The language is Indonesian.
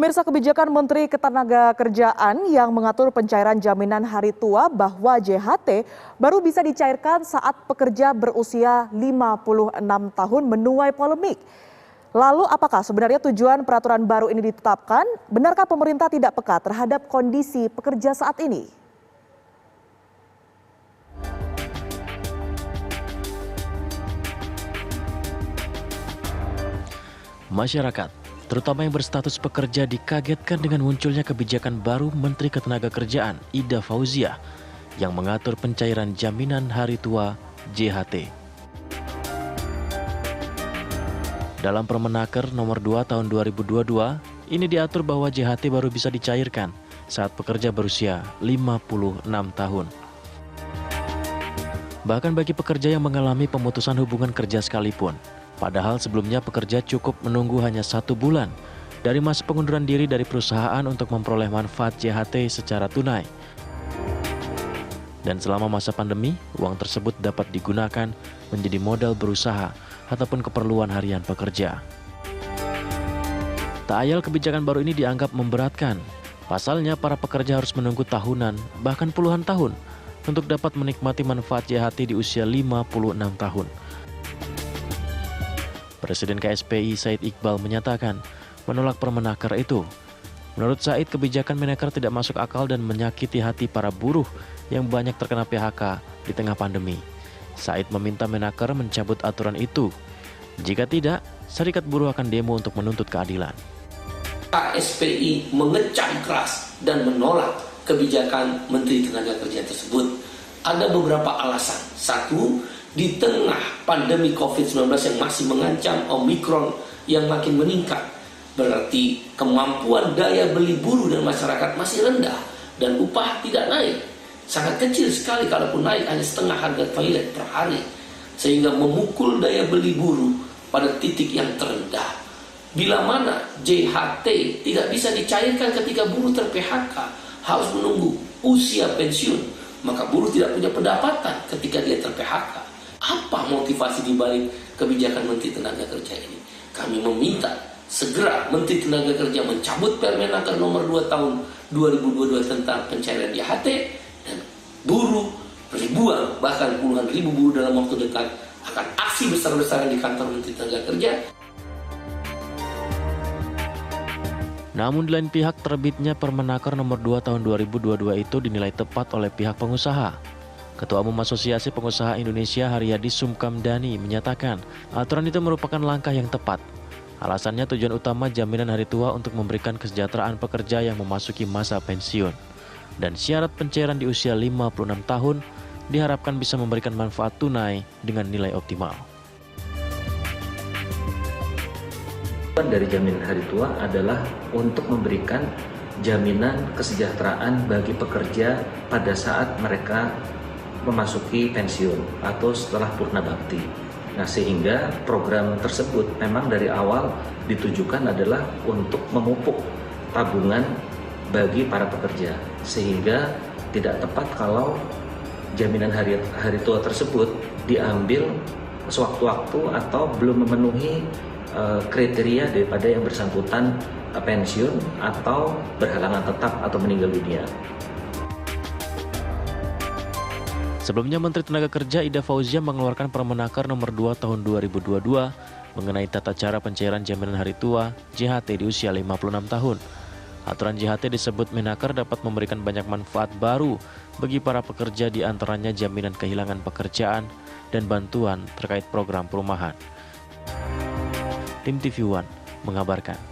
Pemirsa, kebijakan Menteri Ketenagakerjaan yang mengatur pencairan jaminan hari tua bahwa JHT baru bisa dicairkan saat pekerja berusia 56 tahun menuai polemik. Lalu apakah sebenarnya tujuan peraturan baru ini ditetapkan? Benarkah pemerintah tidak peka terhadap kondisi pekerja saat ini? Masyarakat, terutama yang berstatus pekerja, dikagetkan dengan munculnya kebijakan baru Menteri Ketenagakerjaan Ida Fauziah yang mengatur pencairan jaminan hari tua JHT. Dalam Permenaker nomor 2 tahun 2022, ini diatur bahwa JHT baru bisa dicairkan saat pekerja berusia 56 tahun. Bahkan bagi pekerja yang mengalami pemutusan hubungan kerja sekalipun, padahal sebelumnya pekerja cukup menunggu hanya 1 bulan dari masa pengunduran diri dari perusahaan untuk memperoleh manfaat JHT secara tunai. Dan selama masa pandemi, uang tersebut dapat digunakan menjadi modal berusaha ataupun keperluan harian pekerja. Tak ayal kebijakan baru ini dianggap memberatkan. Pasalnya para pekerja harus menunggu tahunan, bahkan puluhan tahun untuk dapat menikmati manfaat JHT di usia 56 tahun. Presiden KSPI Said Iqbal menyatakan menolak Permenaker itu. Menurut Said, kebijakan Menaker tidak masuk akal dan menyakiti hati para buruh yang banyak terkena PHK di tengah pandemi. Said meminta Menaker mencabut aturan itu. Jika tidak, serikat buruh akan demo untuk menuntut keadilan. KSPI mengecam keras dan menolak kebijakan Menteri Tenaga Kerja tersebut. Ada beberapa alasan. Satu, di tengah pandemi COVID-19 yang masih mengancam Omikron yang makin meningkat, berarti kemampuan daya beli buruh dan masyarakat masih rendah dan upah tidak naik. Sangat kecil sekali, kalaupun naik hanya setengah harga toilet per hari, sehingga memukul daya beli buruh pada titik yang terendah. Bila mana JHT tidak bisa dicairkan ketika buruh ter-PHK, harus menunggu usia pensiun, maka buruh tidak punya pendapatan ketika dia ter-PHK. Apa motivasi dibalik kebijakan Menteri Tenaga Kerja ini? Kami meminta segera Menteri Tenaga Kerja mencabut Permenaker nomor 2 tahun 2022 tentang pencairan JHT, dan buruh ribuan, bahkan puluhan ribu buruh dalam waktu dekat akan aksi besar-besaran di kantor Menteri Tenaga Kerja. Namun di lain pihak, terbitnya Permenaker nomor 2 tahun 2022 itu dinilai tepat oleh pihak pengusaha. Ketua Umum Asosiasi Pengusaha Indonesia Haryadi Sumkamdani menyatakan aturan itu merupakan langkah yang tepat. Alasannya tujuan utama jaminan hari tua untuk memberikan kesejahteraan pekerja yang memasuki masa pensiun. Dan syarat pencairan di usia 56 tahun diharapkan bisa memberikan manfaat tunai dengan nilai optimal. Tujuan dari jaminan hari tua adalah untuk memberikan jaminan kesejahteraan bagi pekerja pada saat mereka memasuki pensiun atau setelah purna bakti. Nah, sehingga program tersebut memang dari awal ditujukan adalah untuk memupuk tabungan bagi para pekerja, sehingga tidak tepat kalau jaminan hari tua tersebut diambil sewaktu-waktu atau belum memenuhi kriteria daripada yang bersangkutan pensiun atau berhalangan tetap atau meninggal dunia. Sebelumnya, Menteri Tenaga Kerja Ida Fauziah mengeluarkan Permenaker nomor 2 tahun 2022 mengenai tata cara pencairan jaminan hari tua JHT di usia 56 tahun. Aturan JHT disebut Menaker dapat memberikan banyak manfaat baru bagi para pekerja, di antaranya jaminan kehilangan pekerjaan dan bantuan terkait program perumahan. Tim TV One mengabarkan.